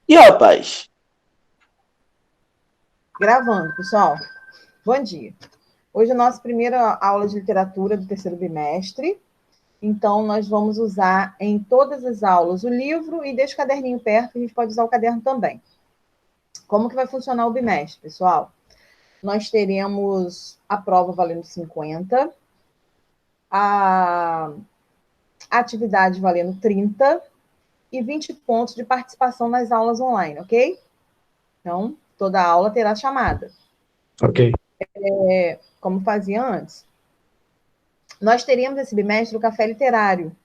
E rapaz? Gravando, pessoal. Bom dia. Hoje é a nossa primeira aula de literatura do terceiro bimestre. Então, nós vamos usar em todas as aulas o livro e deixa o caderninho perto, a gente pode usar o caderno também. Como que vai funcionar o bimestre, pessoal? Nós teremos a prova valendo 50, a atividade valendo 30 e 20 pontos de participação nas aulas online, ok? Então, toda aula terá chamada. Ok. Como fazia antes. Nós teríamos esse bimestre o Café Literário,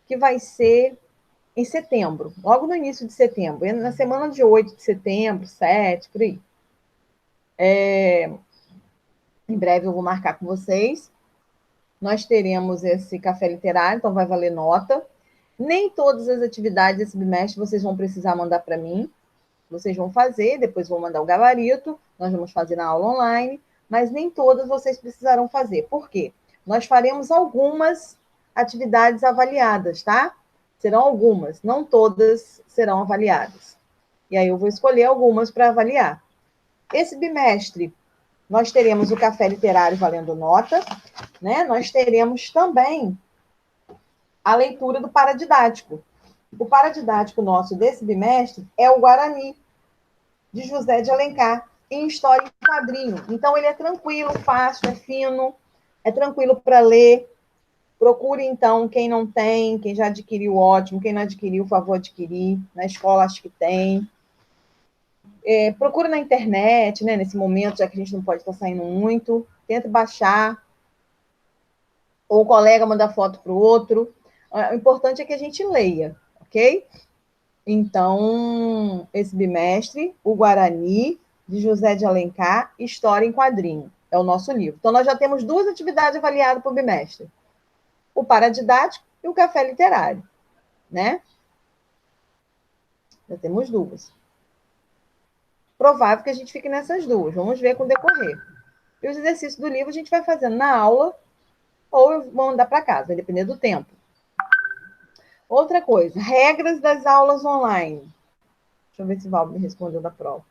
que vai ser em setembro, logo no início de setembro, na semana de 8 de setembro, 7, por aí. Em breve eu vou marcar com vocês. Nós teremos esse café literário, então vai valer nota. Nem todas as atividades desse bimestre vocês vão precisar mandar para mim. Vocês vão fazer, depois vou mandar o gabarito, nós vamos fazer na aula online, mas nem todas vocês precisarão fazer. Por quê? Nós faremos algumas atividades avaliadas, tá? Serão algumas, não todas serão avaliadas. E aí eu vou escolher algumas para avaliar. Esse bimestre, nós teremos o café literário valendo nota, né? Nós teremos também a leitura do paradidático. O paradidático nosso desse bimestre é o Guarani, de José de Alencar, em história em quadrinho. Então, ele é tranquilo, fácil, é fino, é tranquilo para ler. Procure, então, quem não tem, quem já adquiriu, ótimo. Quem não adquiriu, por favor, adquirir. Na escola, acho que tem. Procure na internet, né, nesse momento, já que a gente não pode estar saindo muito. Tenta baixar. Ou o colega manda foto para o outro. O importante é que a gente leia, ok? Então, esse bimestre, o Guarani, de José de Alencar, História em Quadrinho. É o nosso livro. Então, nós já temos duas atividades avaliadas por bimestre. O paradidático e o café literário, né? Já temos duas. Provável que a gente fique nessas duas. Vamos ver com o decorrer. E os exercícios do livro a gente vai fazendo na aula ou eu vou mandar para casa, vai depender do tempo. Outra coisa, regras das aulas online. Deixa eu ver se o Val me respondeu da prova.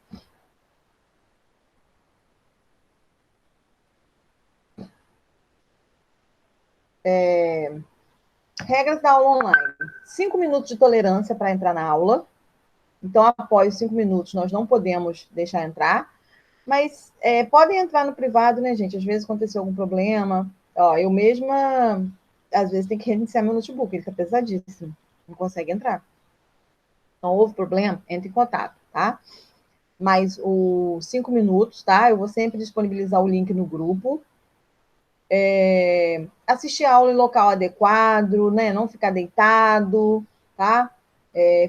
Regras da aula online. 5 minutos de tolerância para entrar na aula. Então, após os 5 minutos, nós não podemos deixar entrar. Mas podem entrar no privado, né, gente? Às vezes aconteceu algum problema. Ó, eu mesma, às vezes, tenho que reiniciar meu notebook. Ele está pesadíssimo. Não consegue entrar. Então, houve problema? Entre em contato, tá? Mas os 5 minutos, tá? Eu vou sempre disponibilizar o link no grupo. Assistir a aula em local adequado, né? Não ficar deitado, tá?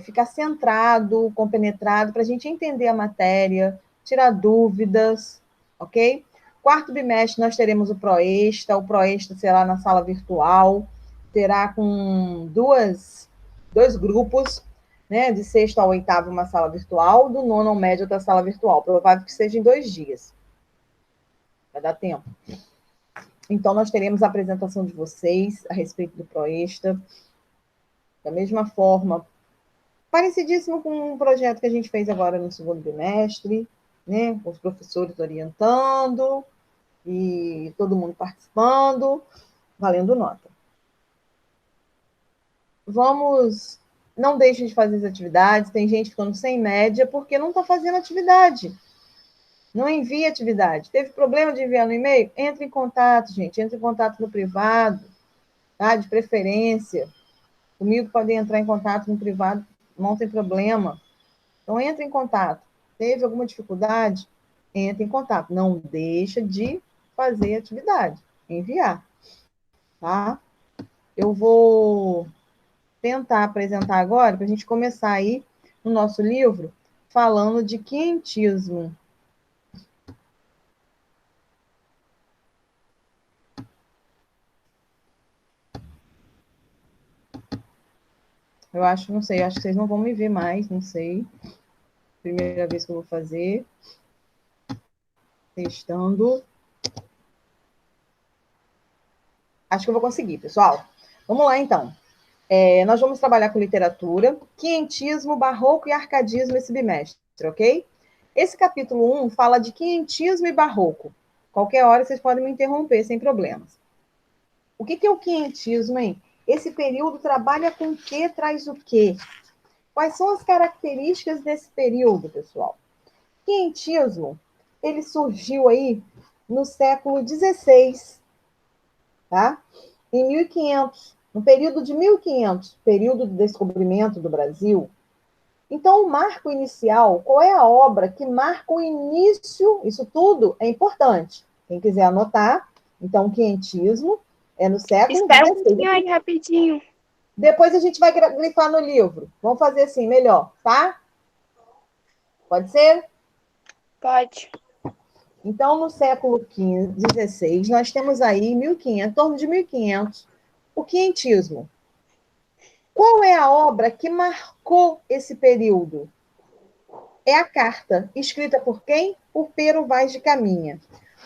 Ficar centrado, compenetrado, para a gente entender a matéria, tirar dúvidas, ok? Quarto bimestre nós teremos o Proextra será na sala virtual, terá com dois grupos, né? De sexto ao oitavo uma sala virtual, do nono ao médio outra sala virtual, provável que seja em 2 dias. Vai dar tempo. Então, nós teremos a apresentação de vocês a respeito do Proextra, da mesma forma, parecidíssimo com um projeto que a gente fez agora no segundo bimestre, né? Com os professores orientando e todo mundo participando, valendo nota. Não deixem de fazer as atividades, tem gente ficando sem média porque não está fazendo atividade. Não envia atividade. Teve problema de enviar no e-mail? Entre em contato, gente. Entre em contato no privado, tá? De preferência. Comigo podem entrar em contato no privado, não tem problema. Então, entre em contato. Teve alguma dificuldade? Entre em contato. Não deixa de fazer atividade. Enviar, tá? Eu vou tentar apresentar agora, para a gente começar aí no nosso livro, falando de quinhentismo. Eu acho, não sei, acho que vocês não vão me ver mais, não sei. Primeira vez que eu vou fazer. Testando. Acho que eu vou conseguir, pessoal. Vamos lá, então. Nós vamos trabalhar com literatura, quinhentismo, barroco e arcadismo esse bimestre, ok? Esse capítulo 1 fala de quinhentismo e barroco. Qualquer hora vocês podem me interromper sem problemas. O que é o quinhentismo, hein? Esse período trabalha com o que, traz o quê? Quais são as características desse período, pessoal? O quinhentismo, ele surgiu aí no século XVI, tá? Em 1500, no período de 1500, período do descobrimento do Brasil. Então, o marco inicial, qual é a obra que marca o início? Isso tudo é importante. Quem quiser anotar, então, o quinhentismo é no século Espera um pouquinho XVI. aí, rapidinho. Depois a gente vai grifar no livro. Vamos fazer assim, melhor, tá? Pode ser? Pode. Então, no século XVI, nós temos aí 1500, em torno de 1500, o quinhentismo. Qual é a obra que marcou esse período? É a carta, escrita por quem? Por Pero Vaz de Caminha.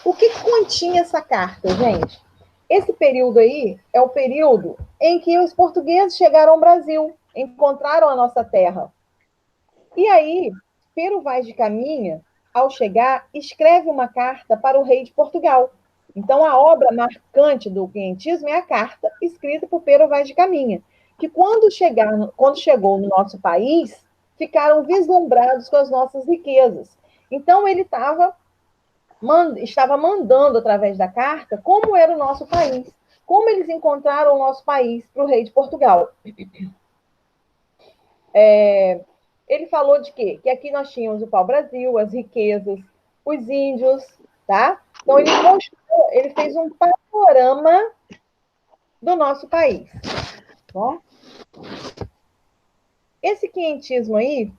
O que continha essa carta, gente? Esse período aí é o período em que os portugueses chegaram ao Brasil, encontraram a nossa terra. E aí, Pero Vaz de Caminha, ao chegar, escreve uma carta para o rei de Portugal. Então, a obra marcante do quinhentismo é a carta escrita por Pero Vaz de Caminha, que quando chegou no nosso país, ficaram vislumbrados com as nossas riquezas. Então, ele estava mandando, através da carta, como era o nosso país, como eles encontraram o nosso país para o rei de Portugal. Ele falou de quê? Que aqui nós tínhamos o pau-brasil, as riquezas, os índios, tá? Então, ele fez um panorama do nosso país. Bom, esse quinhentismo aí,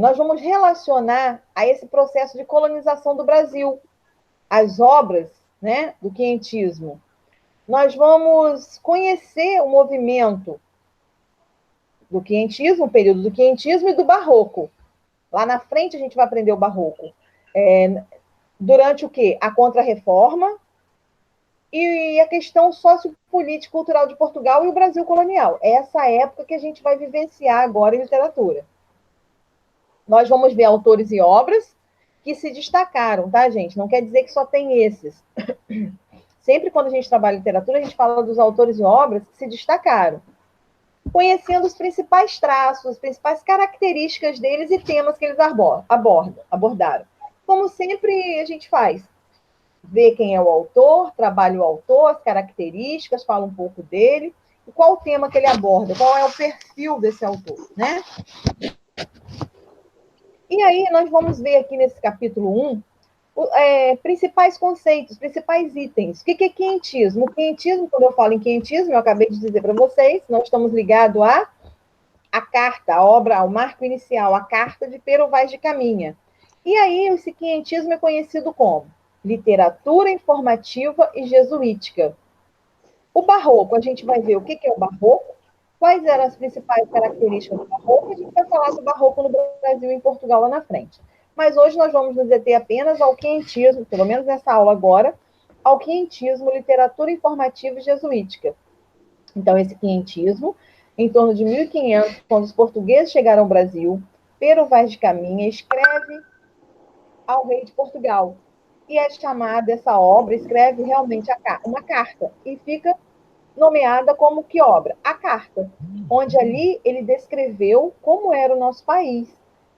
nós vamos relacionar a esse processo de colonização do Brasil, as obras, né, do quinhentismo. Nós vamos conhecer o movimento do quinhentismo, o período do quinhentismo e do barroco. Lá na frente a gente vai aprender o barroco. Durante o quê? A Contra-Reforma e a questão sociopolítica cultural de Portugal e o Brasil colonial. É essa época que a gente vai vivenciar agora em literatura. Nós vamos ver autores e obras que se destacaram, tá, gente? Não quer dizer que só tem esses. Sempre quando a gente trabalha em literatura, a gente fala dos autores e obras que se destacaram, conhecendo os principais traços, as principais características deles e temas que eles abordaram. Como sempre a gente faz, vê quem é o autor, trabalha o autor, as características, fala um pouco dele, e qual o tema que ele aborda, qual é o perfil desse autor, né? E aí nós vamos ver aqui nesse capítulo 1 principais conceitos, principais itens. O que é quinhentismo? O quinhentismo, quando eu falo em quinhentismo, eu acabei de dizer para vocês, nós estamos ligados a carta, a obra, ao marco inicial, a carta de Pero Vaz de Caminha. E aí esse quinhentismo é conhecido como literatura informativa e jesuítica. O barroco, a gente vai ver o que é o barroco, quais eram as principais características do barroco, e a gente vai falar do barroco no Brasil e em Portugal lá na frente. Mas hoje nós vamos nos deter apenas ao quinhentismo, pelo menos nessa aula agora, ao quinhentismo, literatura informativa e jesuítica. Então, esse quinhentismo, em torno de 1500, quando os portugueses chegaram ao Brasil, Pero Vaz de Caminha escreve ao rei de Portugal. E é chamada essa obra, escreve realmente uma carta, e fica nomeada como que obra? A Carta, onde ali ele descreveu como era o nosso país,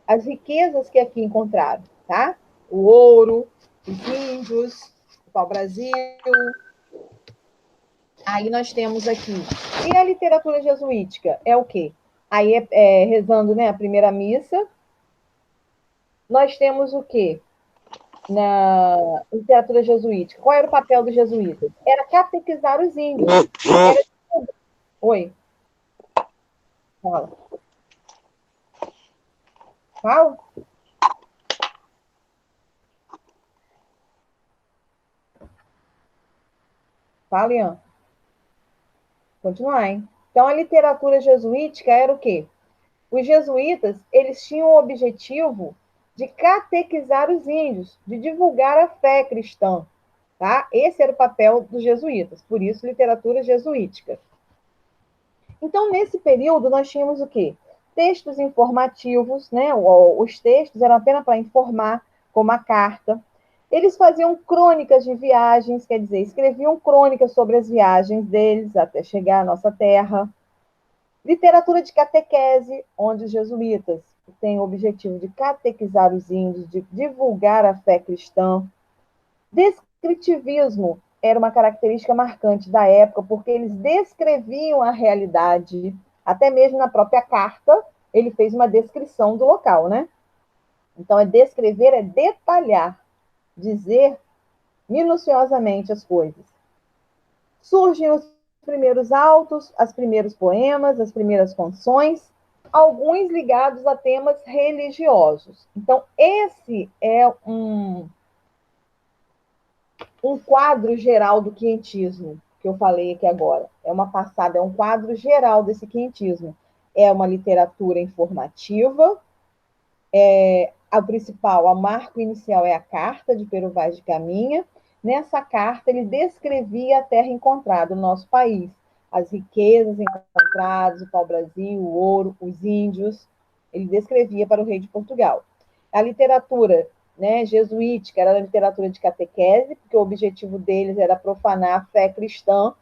as riquezas que aqui encontraram, tá? O ouro, os índios, o pau-brasil. Aí nós temos aqui. E a literatura jesuítica é o quê? Aí rezando, né, a primeira missa. Nós temos o quê? Na literatura jesuítica. Qual era o papel dos jesuítas? Era catequizar os índios. Era... Oi. Fala. Fala. Fala, Ian. Continuar, hein? Então, a literatura jesuítica era o quê? Os jesuítas, eles tinham o objetivo de catequizar os índios, de divulgar a fé cristã, tá? Esse era o papel dos jesuítas, por isso literatura jesuítica. Então, nesse período, nós tínhamos o quê? Textos informativos, né? Os textos eram apenas para informar, como a carta. Eles faziam crônicas de viagens, quer dizer, escreviam crônicas sobre as viagens deles até chegar à nossa terra. Literatura de catequese, onde os jesuítas têm o objetivo de catequizar os índios, de divulgar a fé cristã. Descritivismo era uma característica marcante da época, porque eles descreviam a realidade, até mesmo na própria carta, ele fez uma descrição do local, né? Então, descrever é detalhar, dizer minuciosamente as coisas. Surgem os primeiros autos, os primeiros poemas, as primeiras canções, alguns ligados a temas religiosos. Então, esse é um quadro geral do quinhentismo, que eu falei aqui agora. É uma passada, é um quadro geral desse quinhentismo. É uma literatura informativa, a principal, a marco inicial é a carta de Pero Vaz de Caminha. Nessa carta, ele descrevia a terra encontrada, o nosso país, as riquezas encontradas, o pau-brasil, o ouro, os índios. Ele descrevia para o rei de Portugal. A literatura, né, jesuítica era a literatura de catequese, porque o objetivo deles era profanar a fé cristã,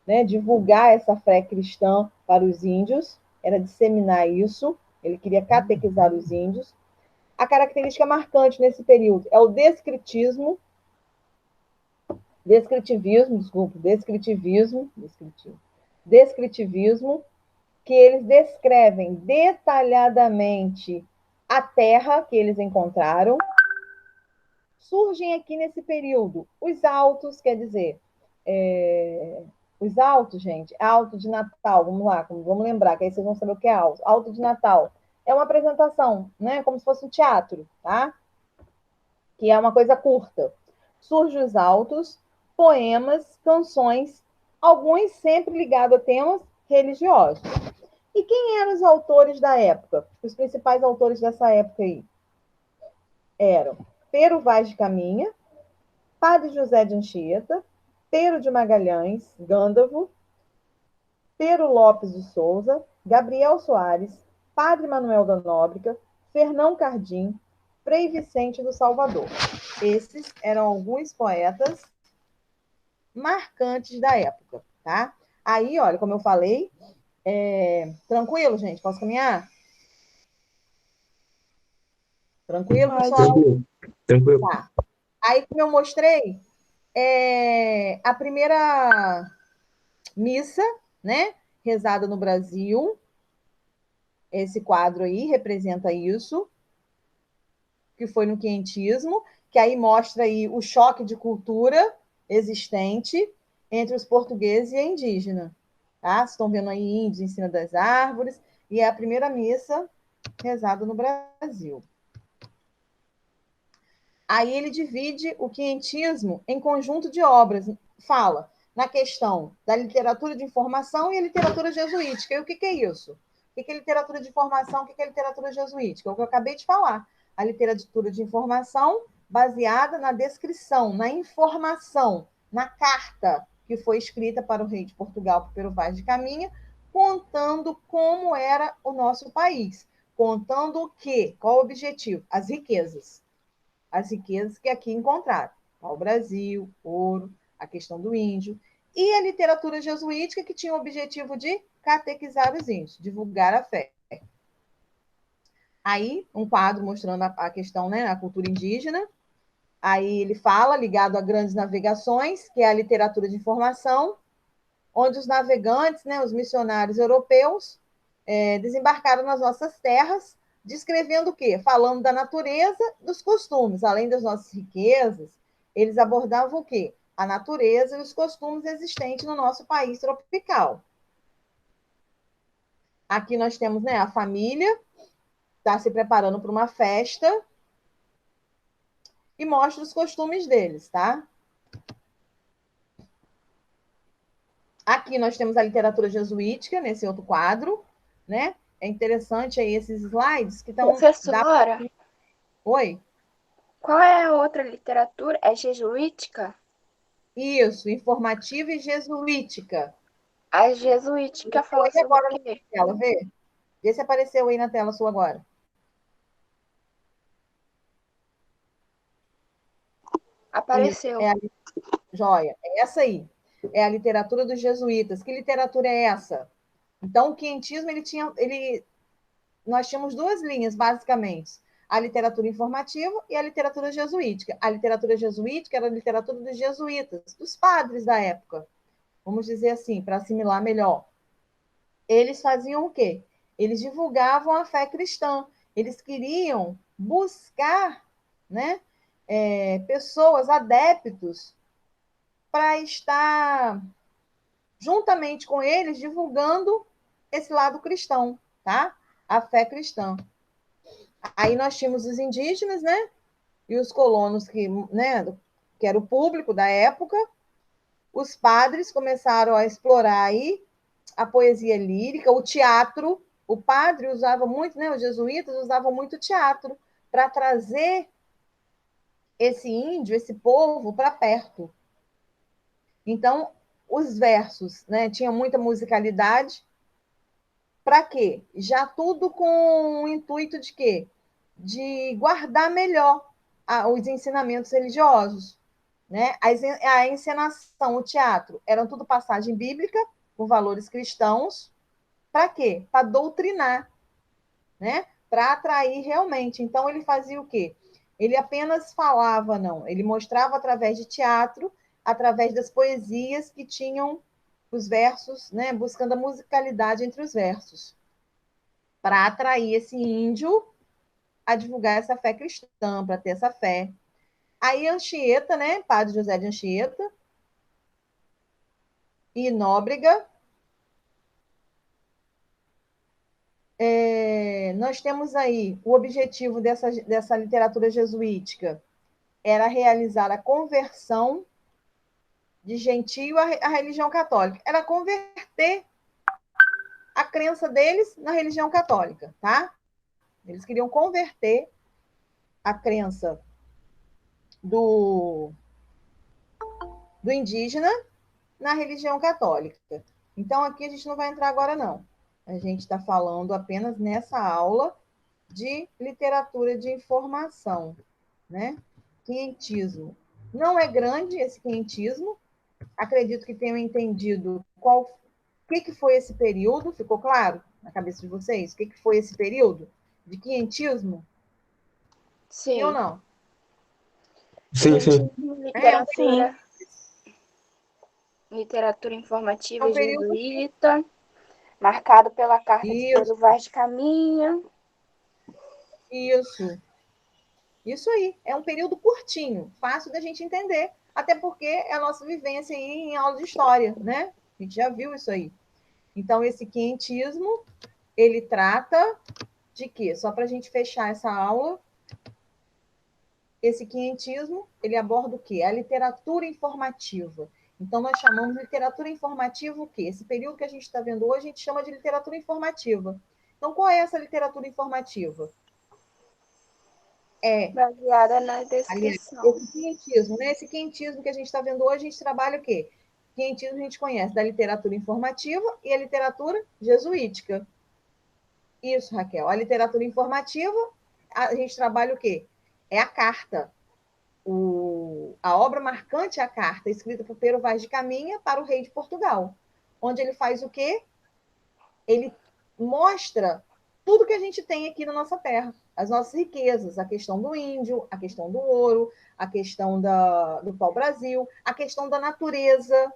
né, divulgar essa fé cristã para os índios, era disseminar isso, ele queria catequizar os índios. A característica marcante nesse período é o descritivismo, que eles descrevem detalhadamente a terra que eles encontraram. Surgem aqui nesse período os autos, quer dizer, os autos, gente, auto de Natal, vamos lá, vamos lembrar, que aí vocês vão saber o que é auto. Auto de Natal é uma apresentação, né, como se fosse um teatro, tá? Que é uma coisa curta. Surgem os autos, poemas, canções, alguns sempre ligados a temas religiosos. E quem eram os autores da época? Os principais autores dessa época aí eram Pero Vaz de Caminha, Padre José de Anchieta, Pero de Magalhães, Gândavo, Pero Lopes de Souza, Gabriel Soares, Padre Manuel da Nóbrega, Fernão Cardim, Frei Vicente do Salvador. Esses eram alguns poetas marcantes da época, tá? Aí, olha, como eu falei, tranquilo, gente? Posso caminhar? Tranquilo, Pode. pessoal? Tranquilo, tranquilo. Tá. Aí, como eu mostrei, a primeira missa, né, rezada no Brasil, esse quadro aí representa isso, que foi no quinhentismo, que aí mostra aí o choque de cultura existente entre os portugueses e a indígena. Tá? Vocês estão vendo aí índios em cima das árvores, e é a primeira missa rezada no Brasil. Aí ele divide o quinhentismo em conjunto de obras, fala na questão da literatura de informação e a literatura jesuítica. E o que é isso? O que é literatura de informação? O que é literatura jesuítica? É o que eu acabei de falar. A literatura de informação baseada na descrição, na informação, na carta que foi escrita para o rei de Portugal, por Pero Vaz de Caminha, contando como era o nosso país, contando o quê? Qual o objetivo? As riquezas que aqui encontraram. O Brasil, ouro, a questão do índio. E a literatura jesuítica, que tinha o objetivo de catequizar os índios, divulgar a fé. Aí, um quadro mostrando a questão, né, a cultura indígena. Aí ele fala, ligado a grandes navegações, que é a literatura de informação, onde os navegantes, né, os missionários europeus, desembarcaram nas nossas terras, descrevendo o quê? Falando da natureza, dos costumes, além das nossas riquezas, eles abordavam o quê? A natureza e os costumes existentes no nosso país tropical. Aqui nós temos, né, a família está se preparando para uma festa e mostra os costumes deles, tá? Aqui nós temos a literatura jesuítica, nesse outro quadro, né? É interessante aí esses slides que estão... Professora, Oi? qual é a outra literatura? É jesuítica? Isso, informativa e jesuítica. A jesuítica fala E sobre o agora na quê? tela, vê? Vê se apareceu aí na tela sua agora. Isso, Apareceu. é a joia. É essa aí. É a literatura dos jesuítas. Que literatura é essa? Então, o quientismo, nós tínhamos duas linhas, basicamente. A literatura informativa e a literatura jesuítica. A literatura jesuítica era a literatura dos jesuítas, dos padres da época. Vamos dizer assim, para assimilar melhor. Eles faziam o quê? Eles divulgavam a fé cristã. Eles queriam buscar, né, pessoas, adeptos, para estar juntamente com eles divulgando esse lado cristão, tá? A fé cristã. Aí nós tínhamos os indígenas, né? E os colonos que era o público da época. Os padres começaram a explorar aí a poesia lírica, o teatro. O padre usava muito, né? Os jesuítas usavam muito teatro para trazer esse índio, esse povo para perto. Então, os versos, né? Tinha muita musicalidade. Para quê? Já tudo com o intuito de quê? De guardar melhor os ensinamentos religiosos. Né? A encenação, o teatro, eram tudo passagem bíblica, com valores cristãos. Para quê? Para doutrinar, né? Para atrair realmente. Então, ele fazia o quê? Ele apenas falava, não. Ele mostrava através de teatro, através das poesias que tinham os versos, né? Buscando a musicalidade entre os versos, para atrair esse índio a divulgar essa fé cristã, para ter essa fé. Aí Anchieta, né, padre José de Anchieta e Nóbrega, nós temos aí o objetivo dessa literatura jesuítica era realizar a conversão de gentio à religião católica. Era converter a crença deles na religião católica, tá? Eles queriam converter a crença do, do indígena na religião católica. Então, aqui a gente não vai entrar agora, não. A gente está falando apenas nessa aula de literatura de informação, né? Quinhentismo. Não é grande esse quinhentismo. Acredito que tenham entendido o que foi esse período. Ficou claro na cabeça de vocês? O que foi esse período de quinhentismo? Sim ou Sim. não? Sim, sim. Um período, Literatura. Literatura é informativa um período. jesuíta, marcado pela carta de Isso, Pedro Vaz de Caminha. isso. Isso aí, é um período curtinho, fácil da gente entender, até porque é a nossa vivência aí em aula de história, né? A gente já viu isso aí. Então, esse quinhentismo, ele trata de quê? Só para a gente fechar essa aula, esse quinhentismo, ele aborda o quê? A literatura informativa. Então, nós chamamos de literatura informativa o quê? Esse período que a gente está vendo hoje, a gente chama de literatura informativa. Então, qual é essa literatura informativa? Baseada na Aliás, descrição. esse quinhentismo, né? Esse quinhentismo que a gente está vendo hoje, a gente trabalha o quê? Quinhentismo a gente conhece da literatura informativa e a literatura jesuítica. Isso, Raquel. A literatura informativa, a gente trabalha o quê? É a carta. A obra marcante é a carta, escrita por Pero Vaz de Caminha para o rei de Portugal. Onde ele faz o quê? Ele mostra tudo que a gente tem aqui na nossa terra, as nossas riquezas, a questão do índio, a questão do ouro, a questão do pau-brasil, a questão da natureza.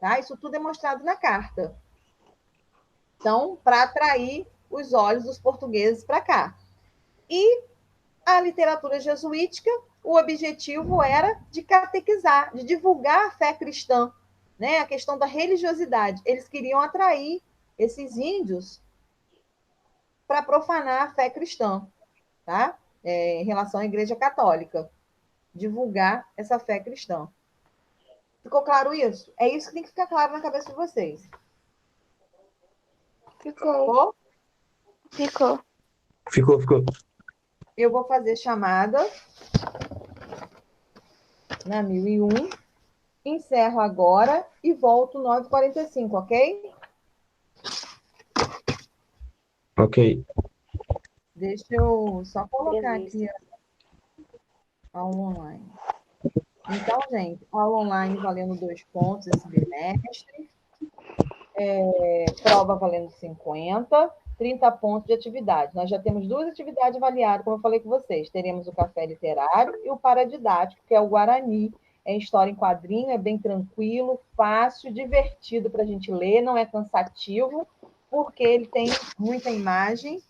Tá? Isso tudo é mostrado na carta. Então, para atrair os olhos dos portugueses para cá. E a literatura jesuítica, o objetivo era de catequizar, de divulgar a fé cristã, né? A questão da religiosidade. Eles queriam atrair esses índios para profanar a fé cristã, tá? Em relação à Igreja Católica, divulgar essa fé cristã. Ficou claro isso? É isso que tem que ficar claro na cabeça de vocês. Ficou. Ficou. Ficou. Eu vou fazer chamada na 1001 Encerro agora e volto 9h45, ok? Ok. Deixa eu só colocar Beleza. aqui a aula online. Então, gente, aula online valendo 2 pontos esse bimestre. Prova valendo 50, 30 pontos de atividade. Nós já temos 2 atividades avaliadas, como eu falei com vocês. Teremos o café literário e o paradidático, que é o Guarani. É história em quadrinho, é bem tranquilo, fácil, divertido para a gente ler, não é cansativo, porque ele tem muita imagem.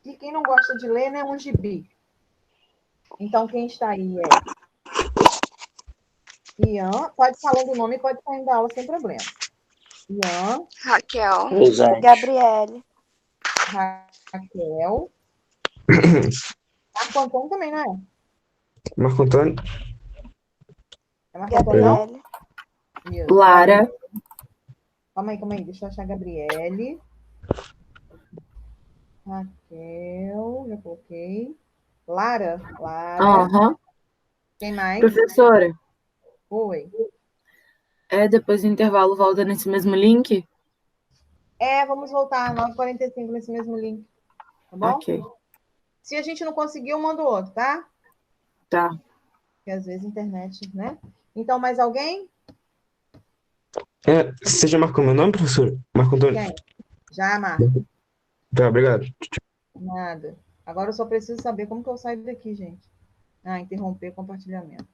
E quem não gosta de ler, né, é um gibi. Então, quem está aí é Ian. Pode falar o nome e pode sair da aula sem problema. Ian, Raquel. Presente. Gabriele. Raquel. Marco Antônio também, não é? Marco Antônio. É Marco Antônio, não? Gabriele. Isso. Lara. Calma aí. Deixa eu achar a Gabriele. Raquel, já coloquei. Lara. Aham. Quem mais? Professora, Oi. depois do intervalo volta nesse mesmo link? Vamos voltar 9h45 nesse mesmo link. Tá bom? Ok, Se a gente não conseguir, eu mando outro, tá? tá. Porque às vezes a internet, né? Então, mais alguém? Você já marcou meu nome, professor? Marco Antônio. Quem? Já, Marco. Tá, obrigado. Nada. Agora eu só preciso saber como que eu saio daqui, gente. Interromper compartilhamento.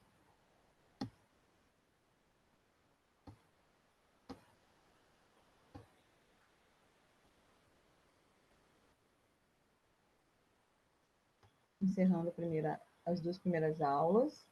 Encerrando as 2 primeiras aulas.